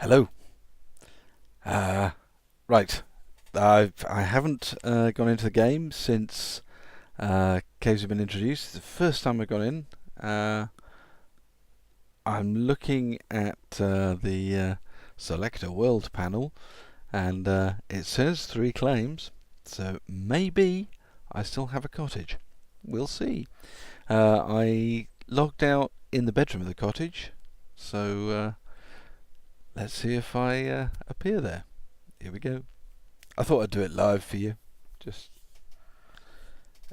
Hello. Uh, right. I haven't gone into the game since caves have been introduced. It's the first time I've gone in. Uh, I'm looking at the Select a World panel, and it says 3 claims, so maybe I still have a cottage. We'll see. I logged out in the bedroom of the cottage, so let's see if I appear there. Here we go. I thought I'd do it live for you, just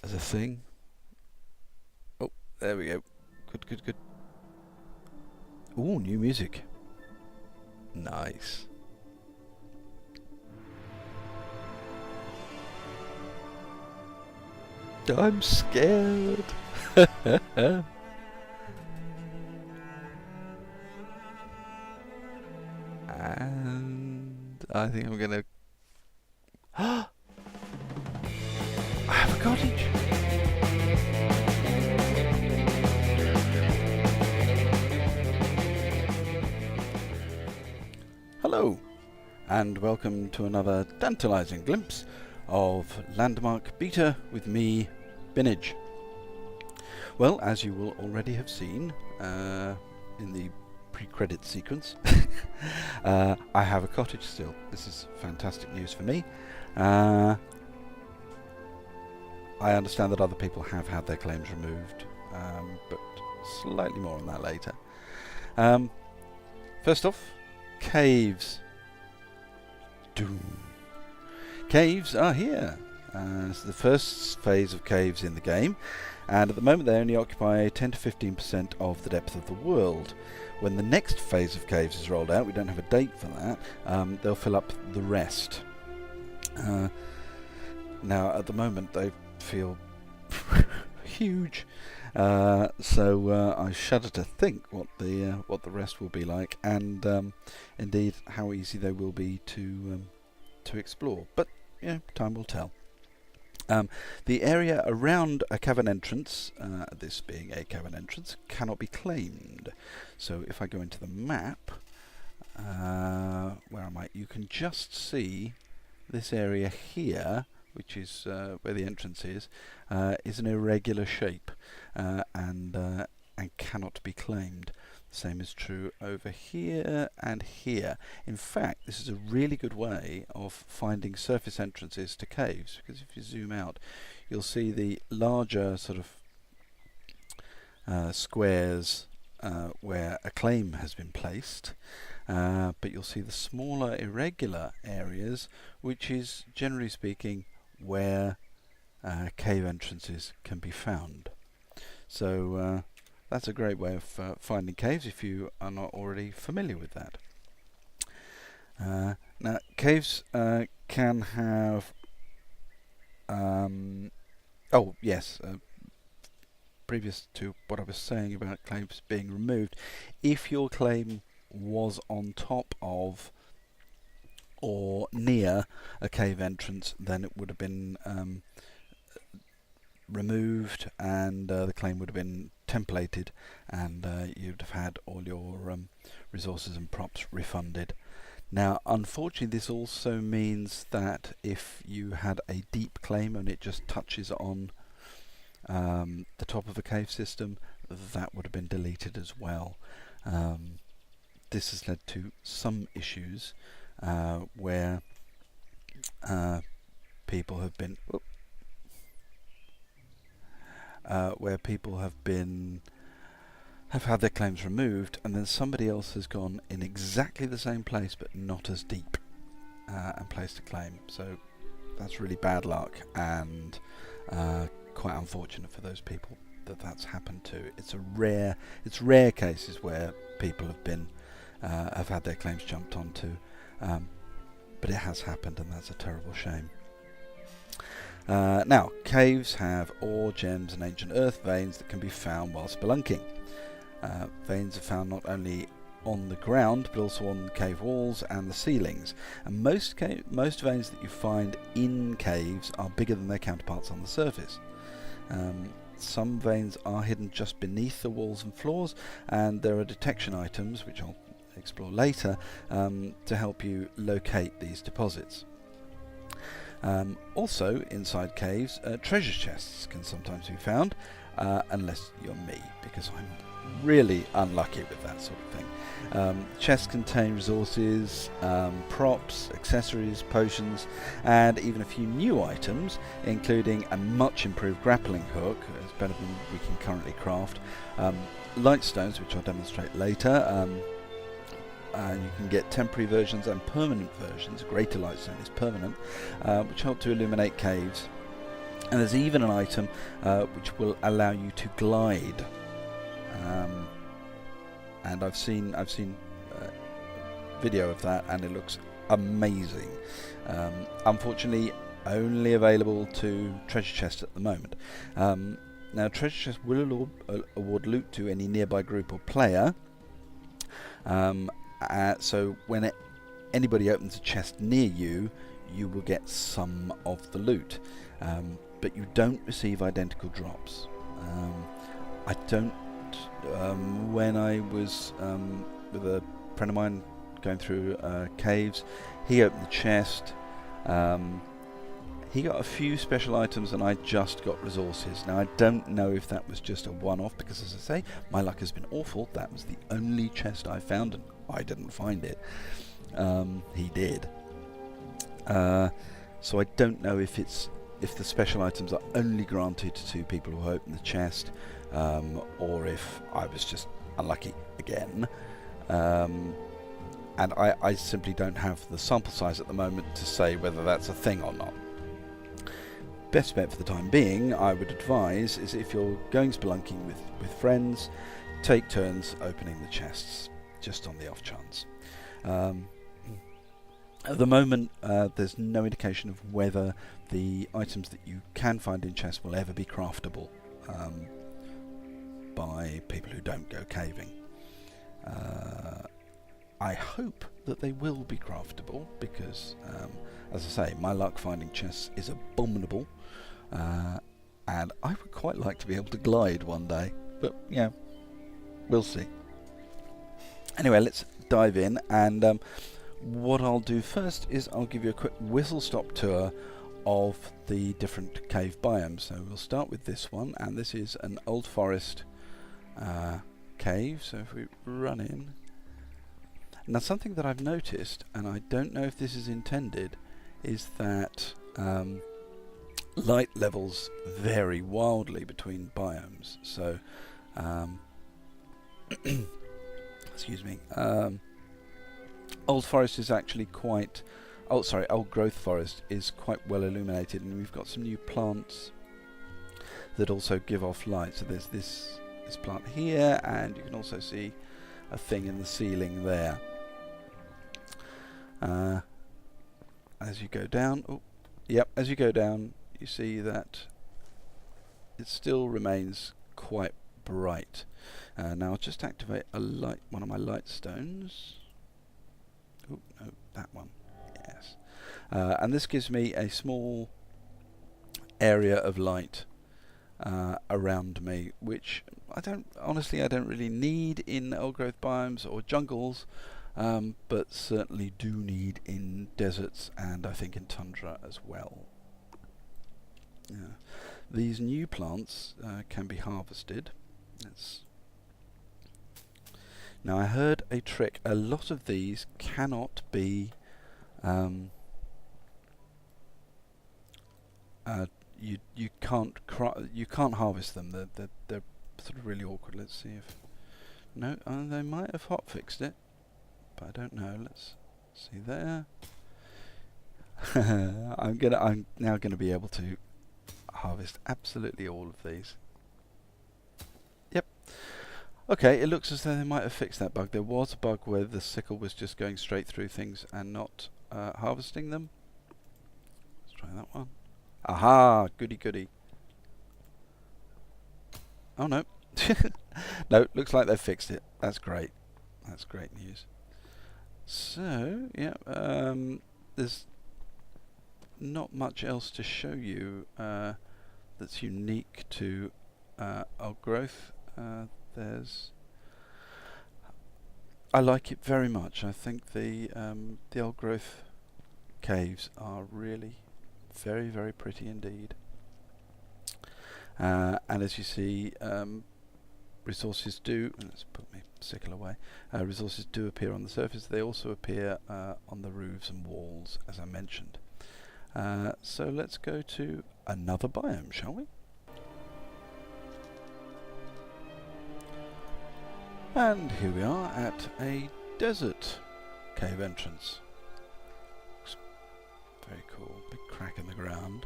as a thing. Oh, there we go. Good, good, good. Ooh, new music. Nice. I'm scared. And I think I'm gonna. I have a cottage. Hello, and welcome to another tantalising glimpse of Landmark Beta with me, Binage. Well, as you will already have seen in the pre-credit sequence, I have a cottage still. This is fantastic news for me. I understand that other people have had their claims removed, but slightly more on that later. First off, caves. Doom. Caves are here. It's the first phase of caves in the game, and at the moment they only occupy 10 to 15% of the depth of the world. When the next phase of caves is rolled out, we don't have a date for that, they'll fill up the rest. Now at the moment they feel huge, so I shudder to think what the rest will be like, and indeed how easy they will be to explore. But time will tell. The area around a cavern entrance, this being a cavern entrance, cannot be claimed. So if I go into the map, where am I? You can just see this area here, which is where the entrance is an irregular shape and cannot be claimed. The same is true over here and here. In fact, this is a really good way of finding surface entrances to caves, because if you zoom out, you'll see the larger sort of squares where a claim has been placed, but you'll see the smaller irregular areas, which is generally speaking where cave entrances can be found. So that's a great way of finding caves if you are not already familiar with that. Now, caves can have... oh, yes, previous to what I was saying about claims being removed, if your claim was on top of or near a cave entrance, then it would have been removed, and the claim would have been templated, and you'd have had all your resources and props refunded. Now, unfortunately, this also means that if you had a deep claim and it just touches on the top of a cave system, that would have been deleted as well. This has led to some issues where people have been have had their claims removed, and then somebody else has gone in exactly the same place but not as deep and placed a claim. So that's really bad luck, and quite unfortunate for those people that that's happened to. It's rare cases where people have had their claims jumped onto, but it has happened, and that's a terrible shame. Now, caves have ore, gems and ancient earth veins that can be found while spelunking. Veins are found not only on the ground but also on cave walls and the ceilings, and most veins that you find in caves are bigger than their counterparts on the surface. Some veins are hidden just beneath the walls and floors, and there are detection items, which I'll explore later to help you locate these deposits. Also, inside caves, treasure chests can sometimes be found, unless you're me, because I'm really unlucky with that sort of thing. Chests contain resources, props, accessories, potions, and even a few new items, including a much improved grappling hook, it's better than we can currently craft, light stones, which I'll demonstrate later. You can get temporary versions and permanent versions. Greater Lightstone is permanent, which help to illuminate caves. And there's even an item which will allow you to glide. And I've seen video of that, and it looks amazing. Unfortunately, only available to treasure chests at the moment. Now, treasure chests will award loot to any nearby group or player. So when anybody opens a chest near you, you will get some of the loot, but you don't receive identical drops. I don't. When I was with a friend of mine going through caves, he opened the chest. He got a few special items, and I just got resources. Now, I don't know if that was just a one-off, because, as I say, my luck has been awful. That was the only chest I found, and I didn't find it. He did. So I don't know if the special items are only granted to people who open the chest, or if I was just unlucky again. And I simply don't have the sample size at the moment to say whether that's a thing or not. Best bet for the time being, I would advise, is if you're going spelunking with friends, take turns opening the chests, just on the off chance. At the moment, there's no indication of whether the items that you can find in chests will ever be craftable by people who don't go caving. I hope that they will be craftable, because, as I say, my luck finding chests is abominable, and I would quite like to be able to glide one day, but yeah, we'll see. Anyway, let's dive in, and what I'll do first is I'll give you a quick whistle-stop tour of the different cave biomes. So we'll start with this one, and this is an old forest cave. So if we run in, now something that I've noticed, and I don't know if this is intended, is that light levels vary wildly between biomes. So excuse me. Old forest is actually quite... old growth forest is quite well illuminated, and we've got some new plants that also give off light. So there's this plant here, and you can also see a thing in the ceiling there. As you go down, as you go down, you see that it still remains quite bright. Now I'll just activate one of my light stones. Oh, no, that one. Yes. And this gives me a small area of light around me, which I don't really need in old growth biomes or jungles, but certainly do need in deserts, and I think in tundra as well. These new plants can be harvested. Now, I heard a trick. A lot of these cannot be you can't harvest them. They're sort of really awkward. Let's see if no, they might have hotfixed it, but I don't know. Let's see there. I'm now gonna be able to harvest absolutely all of these. Yep. Okay, it looks as though they might have fixed that bug. There was a bug where the sickle was just going straight through things and not harvesting them. Let's try that one. Aha! Goody goody. Oh no. No, looks like they've fixed it. That's great. That's great news. So, yeah, there's not much else to show you that's unique to old growth. There's I like it very much. I think the old growth caves are really very pretty indeed. And as you see, resources do, let's put my sickle away, resources do appear on the surface. They also appear on the roofs and walls, as I mentioned. So let's go to another biome, shall we? And here we are at a desert cave entrance. Looks very cool, big crack in the ground.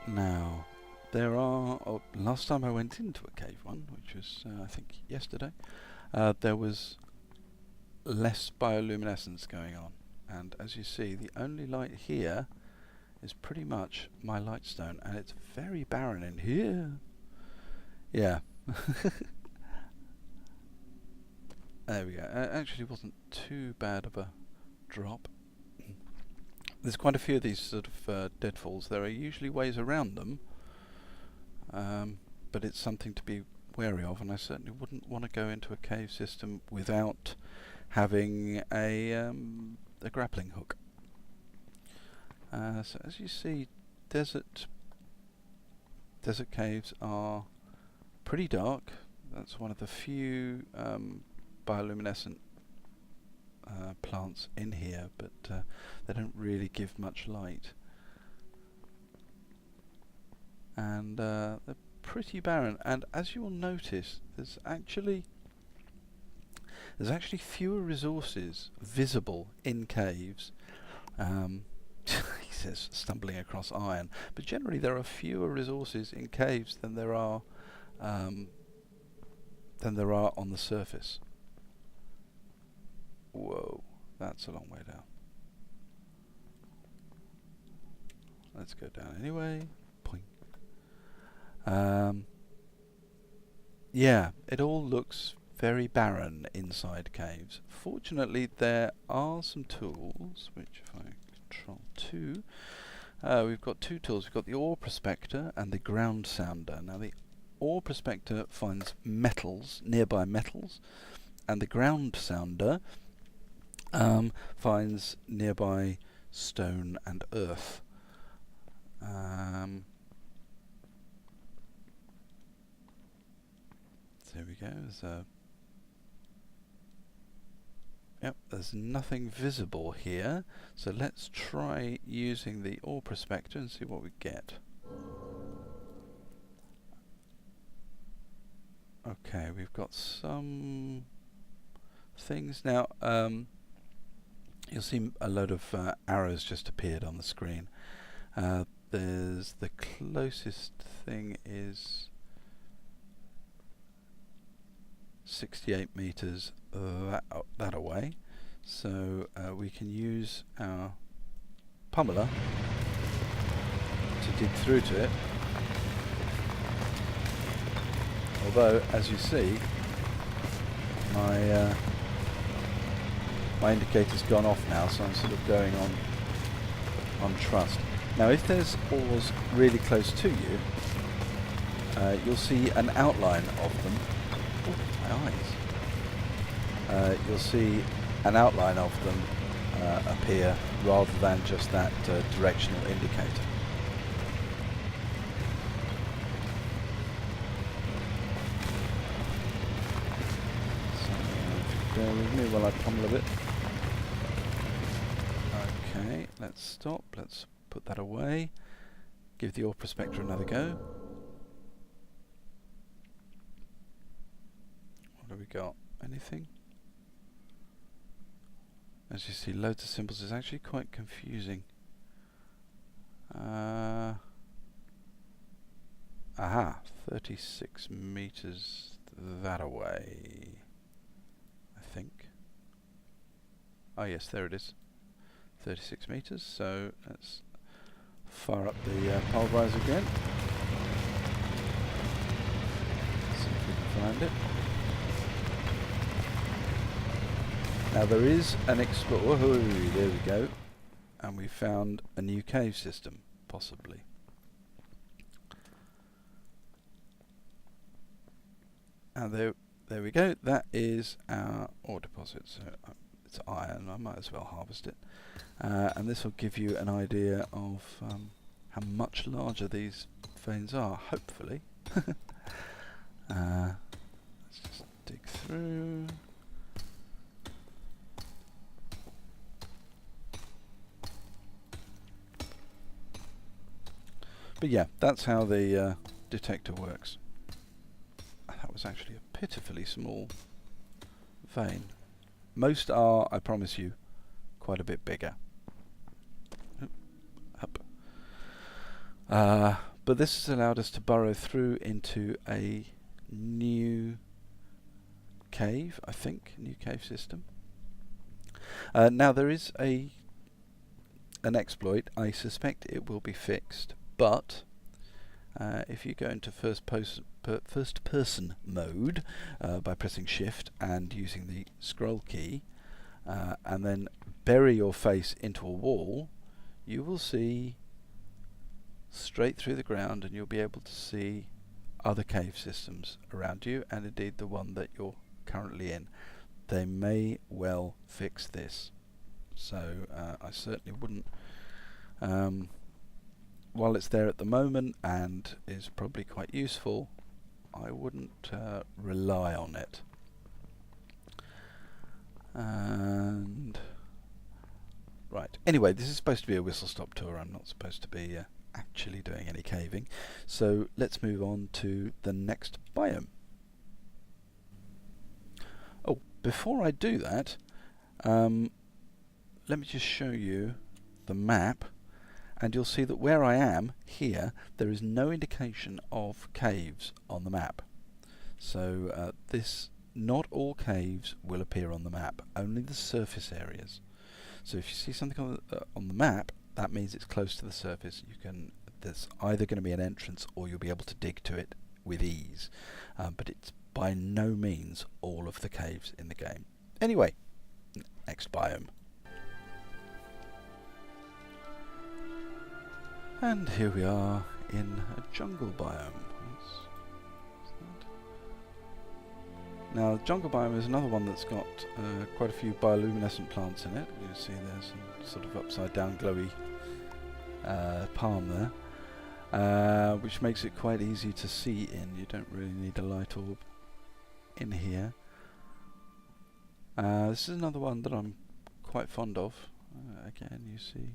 Now, there are, last time I went into a cave one, which was I think yesterday, there was less bioluminescence going on, and as you see, the only light here is pretty much my lightstone, and it's very barren in here. Yeah. There we go. It actually wasn't too bad of a drop. There's quite a few of these sort of deadfalls. There are usually ways around them, but it's something to be wary of, and I certainly wouldn't want to go into a cave system without having a grappling hook. So as you see, desert caves are pretty dark. That's one of the few bioluminescent plants in here, but they don't really give much light, and they're pretty barren. And as you will notice, there's actually fewer resources visible in caves. He says stumbling across iron, but generally there are fewer resources in caves than there are on the surface. Whoa, that's a long way down. Let's go down anyway. Poing. Yeah, it all looks very barren inside caves. Fortunately, there are some tools, which if I control 2, we've got 2 tools. We've got the ore prospector and the ground sounder. Now the ore prospector finds metals, nearby metals, and the ground sounder finds nearby stone and earth. There we go. There's nothing visible here, so let's try using the ore prospector and see what we get. Okay, we've got some things now. You'll see a load of arrows just appeared on the screen. There's the closest thing is 68 meters that away, so we can use our pummeler to dig through to it. Although, as you see, my indicator's gone off now, so I'm sort of going on trust. Now, if there's ores really close to you, you'll see an outline of them. Oh, my eyes. You'll see an outline of them appear rather than just that directional indicator. So, bear with me while I pummel a bit. Okay, let's stop. Let's put that away. Give the ore prospector another go. What have we got? Anything? As you see, loads of symbols. It's actually quite confusing. Aha, 36 meters that away, I think. Oh yes, there it is. 36 meters, so let's fire up the pulverizer again. See if we can find it. Now there is an explorer. Oh, there we go. And we found a new cave system, possibly. And there there we go. That is our ore deposit. So it's iron. I might as well harvest it. And this will give you an idea of how much larger these veins are, hopefully. Let's just dig through. But yeah, that's how the detector works. That was actually a pitifully small vein. Most are, I promise you, quite a bit bigger. Up. But this has allowed us to burrow through into a new cave, I think, new cave system. Now there is an exploit. I suspect it will be fixed, but if you go into first person mode by pressing Shift and using the scroll key, and then bury your face into a wall, you will see straight through the ground, and you'll be able to see other cave systems around you, and indeed the one that you're currently in. They may well fix this, so I certainly wouldn't, while it's there at the moment and is probably quite useful, I wouldn't rely on it. And right, anyway, this is supposed to be a whistle-stop tour. I'm not supposed to be actually doing any caving, so let's move on to the next biome. Oh, before I do that, let me just show you the map, and you'll see that where I am here, there is no indication of caves on the map. So not all caves will appear on the map, only the surface areas. So if you see something on the map, that means it's close to the surface. There's either going to be an entrance, or you'll be able to dig to it with ease. But it's by no means all of the caves in the game. Anyway, next biome. And here we are in a jungle biome. Now, the jungle biome is another one that's got quite a few bioluminescent plants in it. You see there's some sort of upside down glowy palm there, which makes it quite easy to see in. You don't really need a light orb in here. This is another one that I'm quite fond of. Again, you see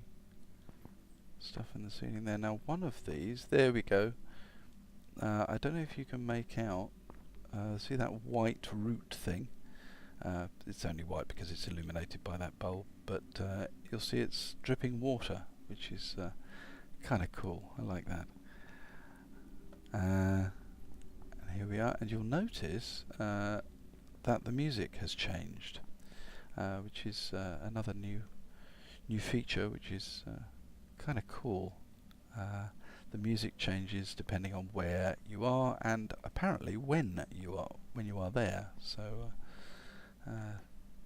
stuff in the ceiling there. Now, one of these, there we go. I don't know if you can make out. See that white root thing? It's only white because it's illuminated by that bulb, but you'll see it's dripping water, which is kind of cool. I like that. And here we are, and you'll notice that the music has changed, which is another new feature, which is kind of cool. The music changes depending on where you are, and apparently when you are there. So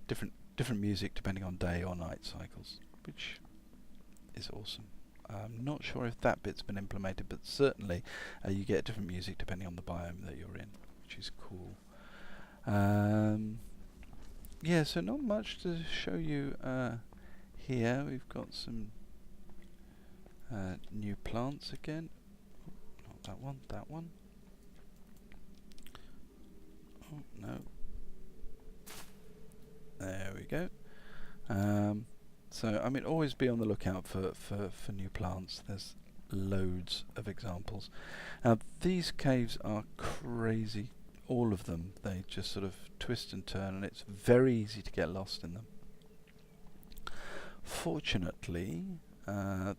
different music depending on day or night cycles, which is awesome. I'm not sure if that bit's been implemented, but certainly you get different music depending on the biome that you're in, which is cool. Yeah, so not much to show you here. We've got some new plants again. Not that one, that one. Oh, no. There we go. So, I mean, always be on the lookout for new plants. There's loads of examples. Now, these caves are crazy. All of them. They just sort of twist and turn, and it's very easy to get lost in them. Fortunately,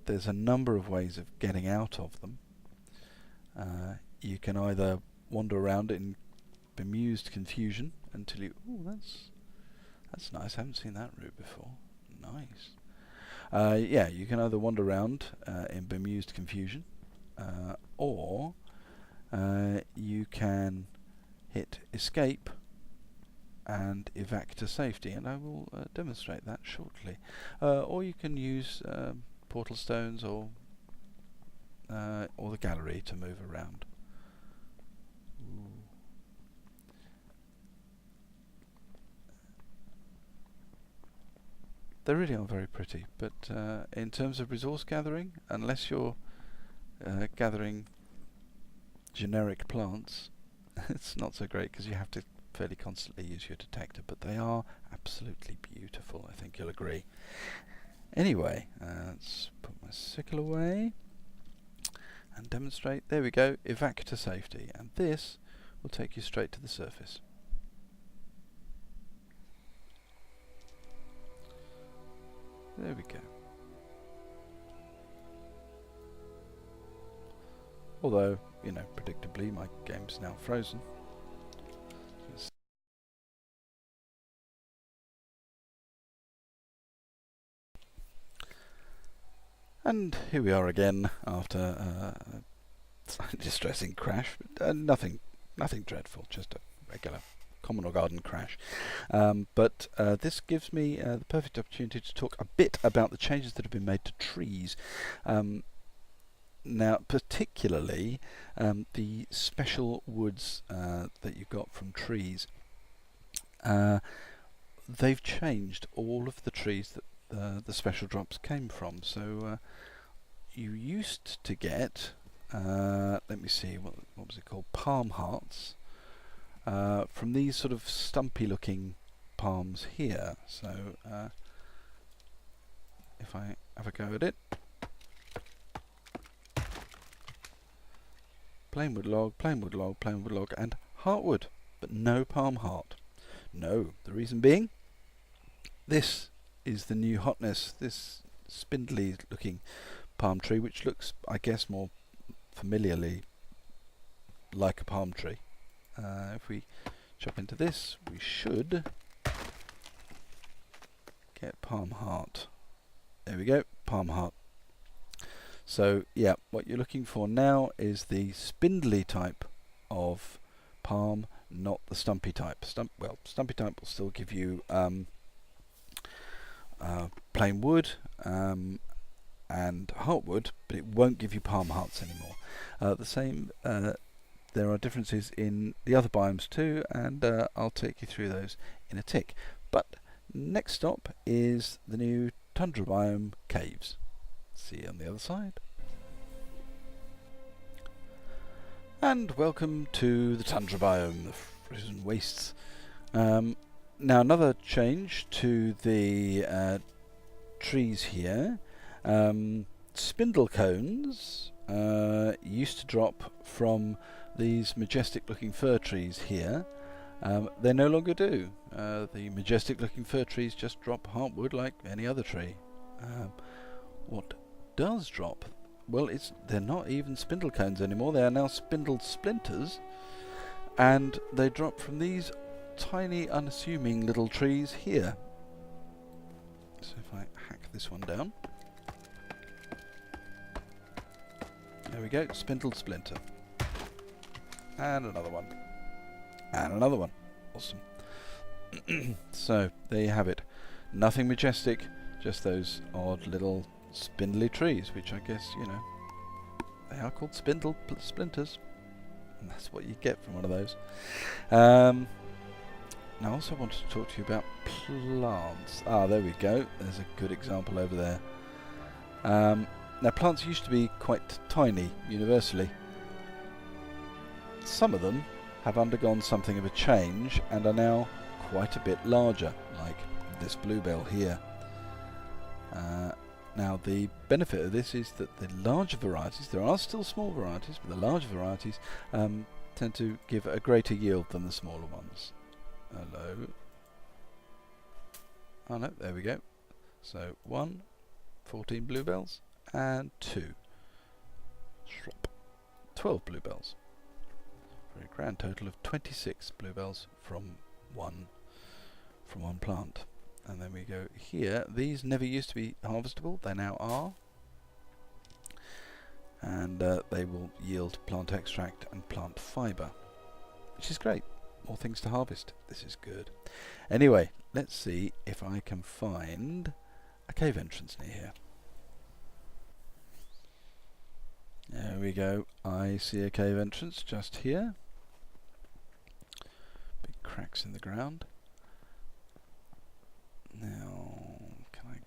there's a number of ways of getting out of them. You can either wander around in bemused confusion until you... Ooh, that's nice. I haven't seen that route before. Nice. Yeah, you can either wander around in bemused confusion, or you can hit escape and evac to safety, and I will demonstrate that shortly. Or you can use portal stones or the gallery to move around. Ooh. They really are very pretty, but in terms of resource gathering, unless you're gathering generic plants, it's not so great because you have to fairly constantly use your detector, but they are absolutely beautiful, I think you'll agree. Anyway, let's put my sickle away and demonstrate. There we go, evac to safety, and this will take you straight to the surface. There we go. Although, you know, predictably my game's now frozen. And here we are again after a slightly distressing crash, but nothing dreadful, just a regular common or garden crash. But this gives me the perfect opportunity to talk a bit about the changes that have been made to trees. Now, particularly the special woods that you've got from trees. They've changed all of the trees that the special drops came from. So you used to get, let me see, what was it called? Palm hearts from these sort of stumpy looking palms here. So if I have a go at it, plain wood log, plain wood log, plain wood log, and heartwood, but no palm heart. No, the reason being, this is the new hotness, this spindly looking palm tree, which looks, I guess, more familiarly like a palm tree. If we chop into this, we should get palm heart. There we go, palm heart. So yeah, what you're looking for now is the spindly type of palm, not the stumpy type. Stumpy type will still give you plain wood and heartwood, but it won't give you palm hearts anymore. There are differences in the other biomes too, and I'll take you through those in a tick. But next stop is the new tundra biome caves. See you on the other side. And welcome to the tundra biome, the frozen wastes. Now another change to the trees here. Spindle cones used to drop from these majestic looking fir trees here. They no longer do. The majestic looking fir trees just drop heartwood like any other tree. What does drop? Well, they're not even spindle cones anymore. They are now spindled splinters, and they drop from these tiny, unassuming little trees here. So if I hack this one down, there we go, spindled splinter, and another one, and another one. Awesome. So there you have it. Nothing majestic, just those odd little spindly trees, which I guess, you know, they are called splinters, and that's what you get from one of those. Now I also wanted to talk to you about plants. There we go, there's a good example over there. Now plants used to be quite tiny universally. Some of them have undergone something of a change and are now quite a bit larger, like this bluebell here. Now the benefit of this is that the larger varieties, there are still small varieties, but the larger varieties tend to give a greater yield than the smaller ones. Hello. Oh no, there we go. So 1, 14 bluebells, and 2. 12 bluebells. For a grand total of 26 bluebells from one plant. And then we go here. These never used to be harvestable, they now are. And they will yield plant extract and plant fibre, which is great. More things to harvest. This is good. Anyway, let's see if I can find a cave entrance near here. There we go. I see a cave entrance just here. Big cracks in the ground. Now, can I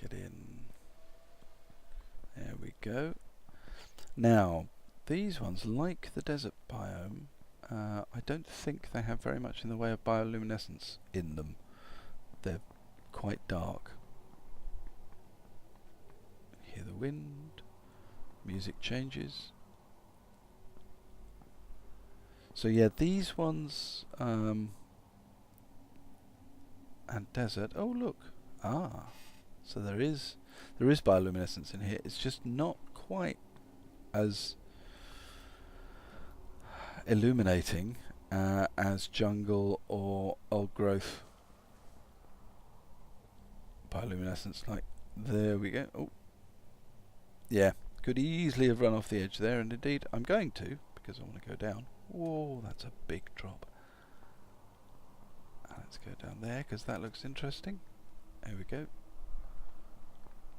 go. Now, these ones, like the desert biome, I don't think they have very much in the way of bioluminescence in them. They're quite dark. Hear the wind, music changes. So yeah, these ones, and desert, oh look, so there is bioluminescence in here. It's just not quite as illuminating as jungle or old growth bioluminescence. Like, there we go. Oh, yeah, could easily have run off the edge there, and indeed I'm going to, because I want to go down. Whoa, that's a big drop. Let's go down there, because that looks interesting. There we go.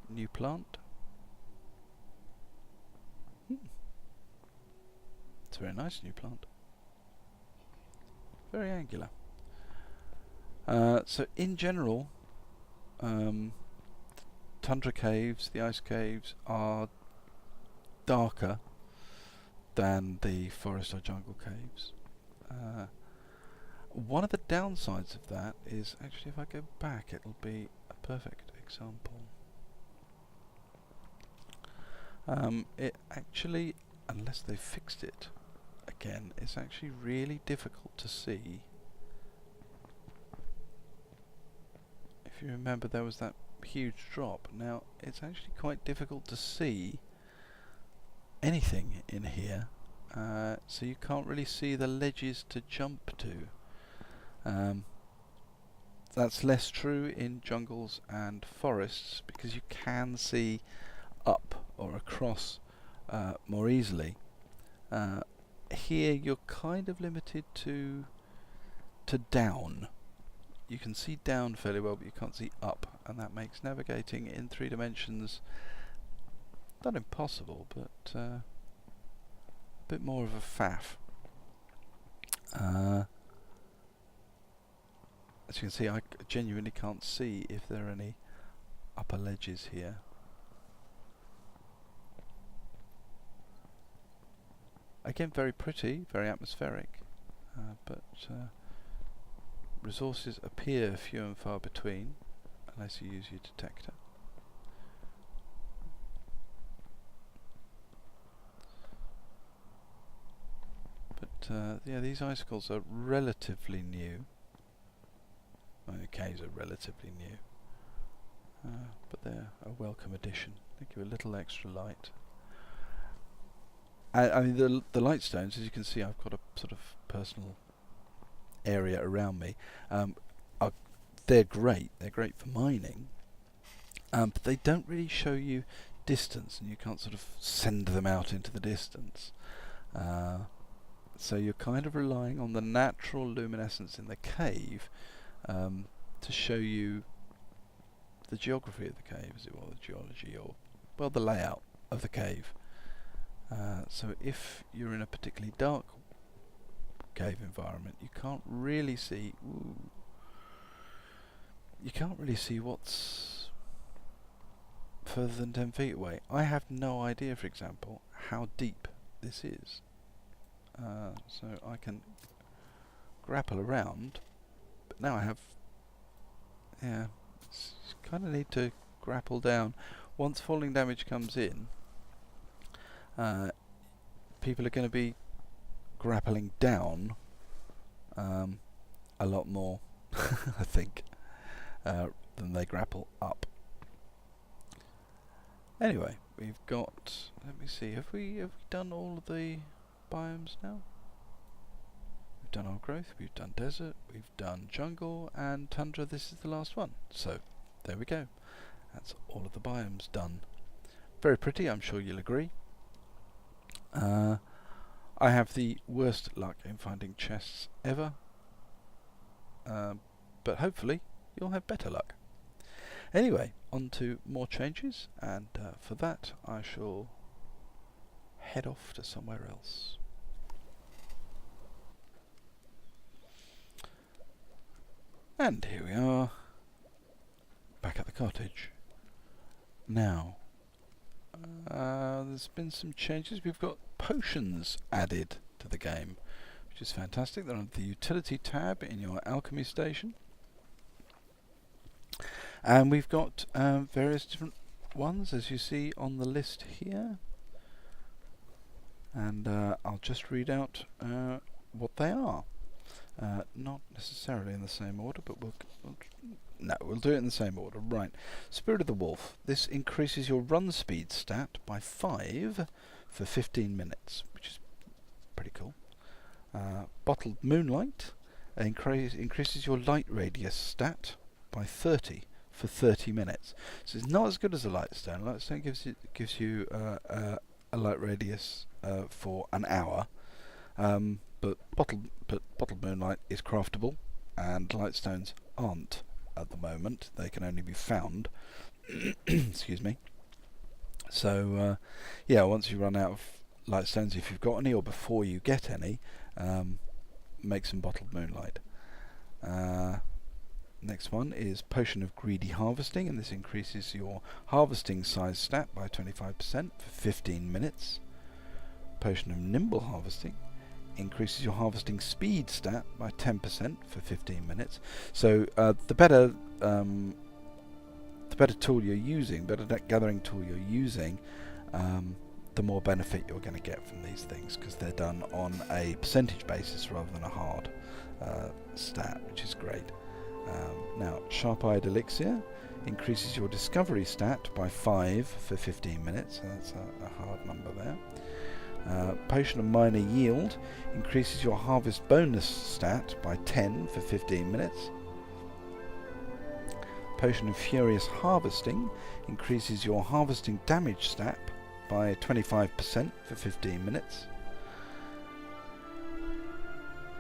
New plant. It's a very nice new plant. Very angular. So in general, tundra caves, the ice caves, are darker than the forest or jungle caves. One of the downsides of that is, actually if I go back, it'll be a perfect example. It actually, unless they fixed it again, it's actually really difficult to see. If you remember, there was that huge drop. Now it's actually quite difficult to see anything in here, so you can't really see the ledges to jump to. That's less true in jungles and forests, because you can see up or across more easily. Here you're kind of limited to down. You can see down fairly well, but you can't see up, and that makes navigating in 3 dimensions not impossible, but a bit more of a faff. As you can see, I genuinely can't see if there are any upper ledges here. Again, very pretty, very atmospheric, but resources appear few and far between, unless you use your detector. But yeah, these icicles are relatively new. Well, the caves are relatively new, but they're a welcome addition. They give a little extra light. I mean, the light stones, as you can see, I've got a sort of personal area around me. They're great. They're great for mining, but they don't really show you distance, and you can't sort of send them out into the distance. So you're kind of relying on the natural luminescence in the cave to show you the geography of the cave, as it were, the geology, or, well, the layout of the cave. So if you're in a particularly dark cave environment, you can't really see. You can't really see what's further than 10 feet away. I have no idea, for example, how deep this is. So I can grapple around, but now I have. Yeah, kind of need to grapple down. Once falling damage comes in, people are going to be grappling down a lot more, I think, than they grapple up. Anyway, we've got. Let me see. Have we done all of the biomes now? We've done old growth. We've done desert. We've done jungle and tundra. This is the last one. So there we go. That's all of the biomes done. Very pretty. I'm sure you'll agree. I have the worst luck in finding chests ever, but hopefully you'll have better luck. Anyway, on to more changes, and for that I shall head off to somewhere else. And here we are, back at the cottage. Now, There's been some changes. We've got potions added to the game, which is fantastic. They're under the utility tab in your alchemy station. And we've got various different ones, as you see on the list here. And I'll just read out what they are. Not necessarily in the same order, but we'll do it in the same order. Right. Spirit of the Wolf. This increases your run speed stat by 5 for 15 minutes, which is pretty cool. Bottled Moonlight increases your light radius stat by 30 for 30 minutes. So it's not as good as a Lightstone. Lightstone gives you a light radius for an hour, but Bottled Moonlight is craftable, and Lightstones aren't at the moment. They can only be found. Excuse me. So yeah, once you run out of Lightstones, if you've got any, or before you get any, make some Bottled Moonlight. Next one is Potion of Greedy Harvesting, and this increases your harvesting size stat by 25% for 15 minutes. Potion of Nimble Harvesting increases your harvesting speed stat by 10% for 15 minutes. So the better tool you're using, better gathering tool you're using, the more benefit you're going to get from these things, because they're done on a percentage basis rather than a hard stat, which is great. Now, Sharp-Eyed Elixir increases your discovery stat by 5 for 15 minutes, so that's a hard number there. Potion of Minor Yield increases your harvest bonus stat by 10 for 15 minutes. Potion of Furious Harvesting increases your harvesting damage stat by 25% for 15 minutes.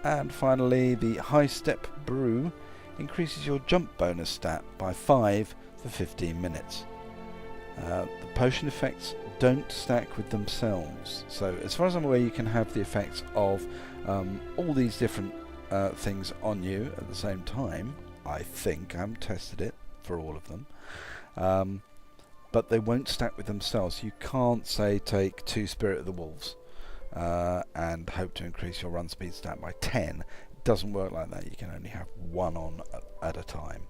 And finally, the High Step Brew increases your jump bonus stat by 5 for 15 minutes. The potion effects don't stack with themselves, so as far as I'm aware, you can have the effects of all these different things on you at the same time. I think I haven't tested it for all of them, but they won't stack with themselves. You can't say take 2 Spirit of the Wolves and hope to increase your run speed stat by 10. It doesn't work like that. You can only have one on at a time.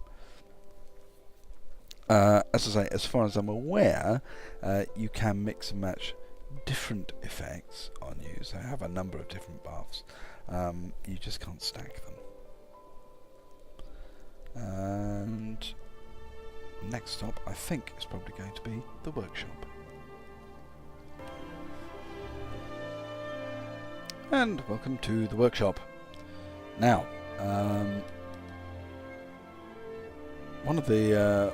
As I say, as far as I'm aware, you can mix and match different effects on you, so have a number of different buffs. You just can't stack them. And next stop, I think, is probably going to be the workshop. And welcome to the workshop. Now, one of the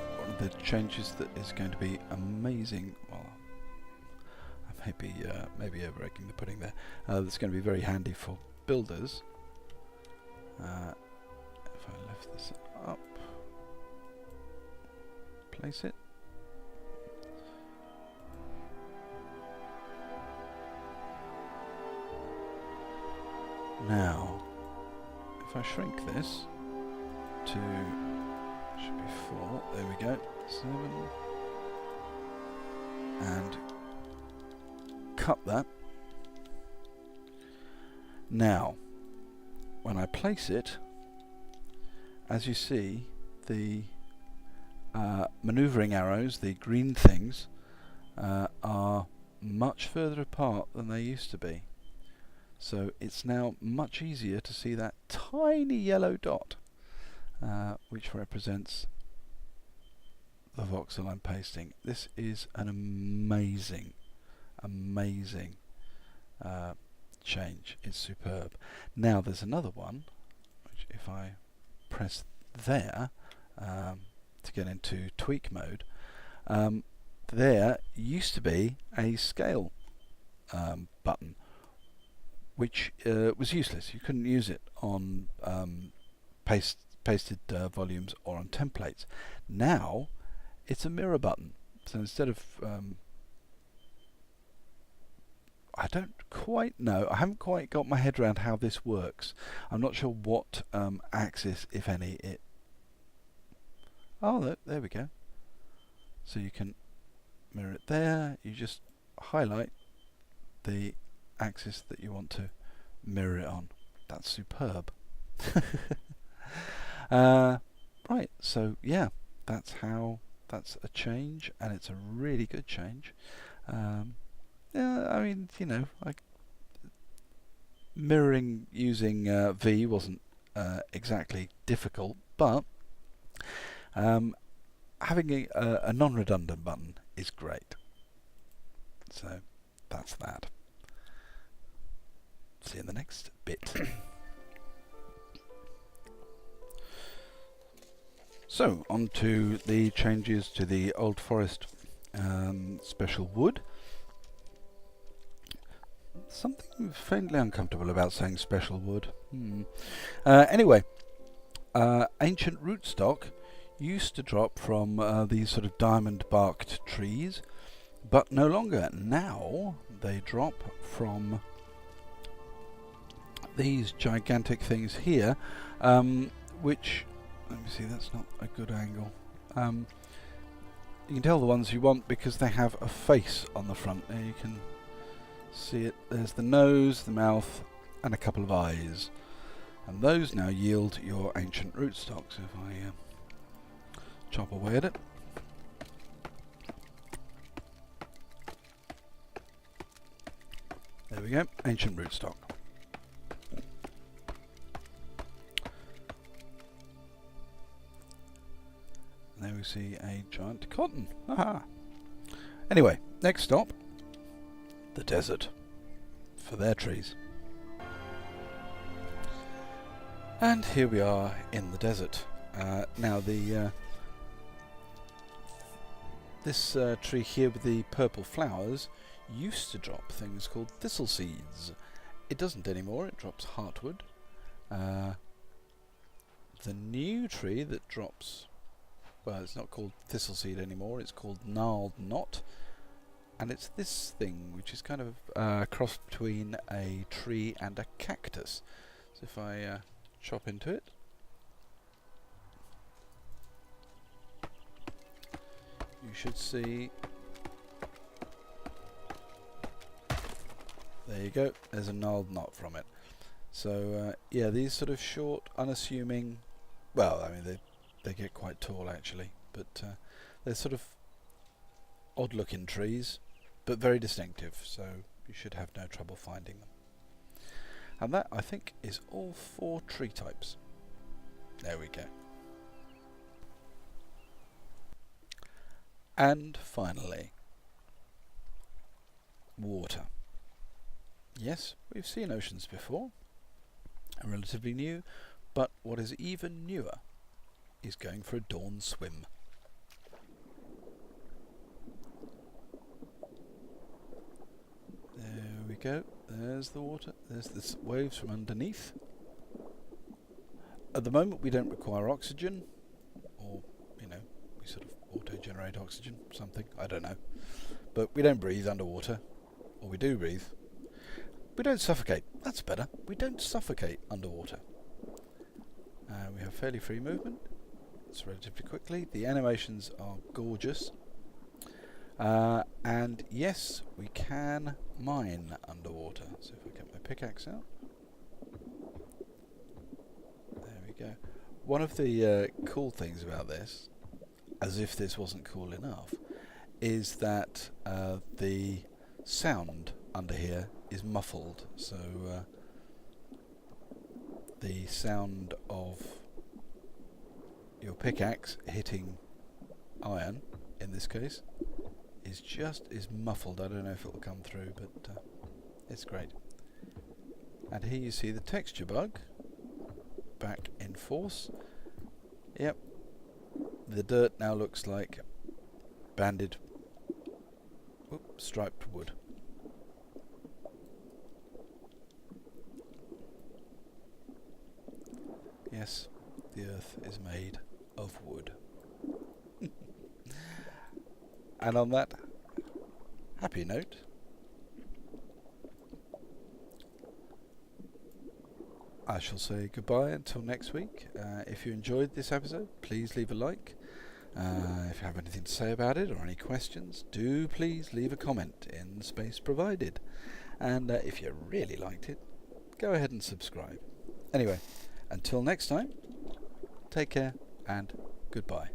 changes that is going to be amazing, well, I maybe overrating the pudding there, that's going to be very handy for builders. If I lift this up, place it. Now, if I shrink this to, should be 4, there we go, 7, and cut that. Now, when I place it, as you see, the maneuvering arrows, the green things, are much further apart than they used to be. So it's now much easier to see that tiny yellow dot, which represents the voxel I'm pasting. This is an amazing change. It's superb. Now there's another one, which if I press there to get into tweak mode, there used to be a scale button, which was useless. You couldn't use it on pasted volumes or on templates. Now it's a mirror button. So instead of I don't quite know. I haven't quite got my head around how this works. I'm not sure what axis, if any, it... Oh, there we go. So you can mirror it there. You just highlight the axis that you want to mirror it on. That's superb. Right, so yeah, that's a change, and it's a really good change. Yeah, I mean, mirroring using V wasn't exactly difficult, but having a non-redundant button is great. So that's that. See you in the next bit. So, on to the changes to the Old Forest special wood. Something faintly uncomfortable about saying special wood. Anyway, ancient rootstock used to drop from these sort of diamond-barked trees, but no longer. Now they drop from these gigantic things here, which, let me see, that's not a good angle. You can tell the ones you want because they have a face on the front. There you can see it. There's the nose, the mouth, and a couple of eyes. And those now yield your ancient rootstock. So if I chop away at it. There we go, ancient rootstock. There we see a giant cotton. Aha! Anyway, next stop, the desert, for their trees. And here we are in the desert. Now this tree here with the purple flowers used to drop things called thistle seeds. It doesn't anymore, it drops heartwood. The new tree that drops, well, it's not called thistle seed anymore, it's called gnarled knot. And it's this thing, which is kind of a cross between a tree and a cactus. So if I chop into it, you should see, there you go, there's a gnarled knot from it. So yeah, these sort of short, unassuming, well, I mean they get quite tall actually, but they're sort of odd looking trees, but very distinctive, so you should have no trouble finding them. And that, I think, is all 4 tree types. There we go. And finally, water. Yes, we've seen oceans before, relatively new, but what is even newer is going for a dawn swim. There we go, there's the water, there's the waves from underneath. At the moment we don't require oxygen, or, we sort of auto-generate oxygen, something, I don't know. But we don't breathe underwater, or we do breathe. We don't suffocate, that's better, we don't suffocate underwater. We have fairly free movement, it's relatively quickly, the animations are gorgeous. And yes, we can mine underwater. So if I get my pickaxe out, there we go. One of the cool things about this, as if this wasn't cool enough, is that the sound under here is muffled. So the sound of your pickaxe hitting iron, in this case, is muffled. I don't know if it will come through, but it's great. And here you see the texture bug back in force. Yep, the dirt now looks like banded, striped wood. Yes, the earth is made of wood. And on that happy note, I shall say goodbye until next week. If you enjoyed this episode, please leave a like. If you have anything to say about it or any questions, do please leave a comment in the space provided. And if you really liked it, go ahead and subscribe. Anyway, until next time, take care and goodbye.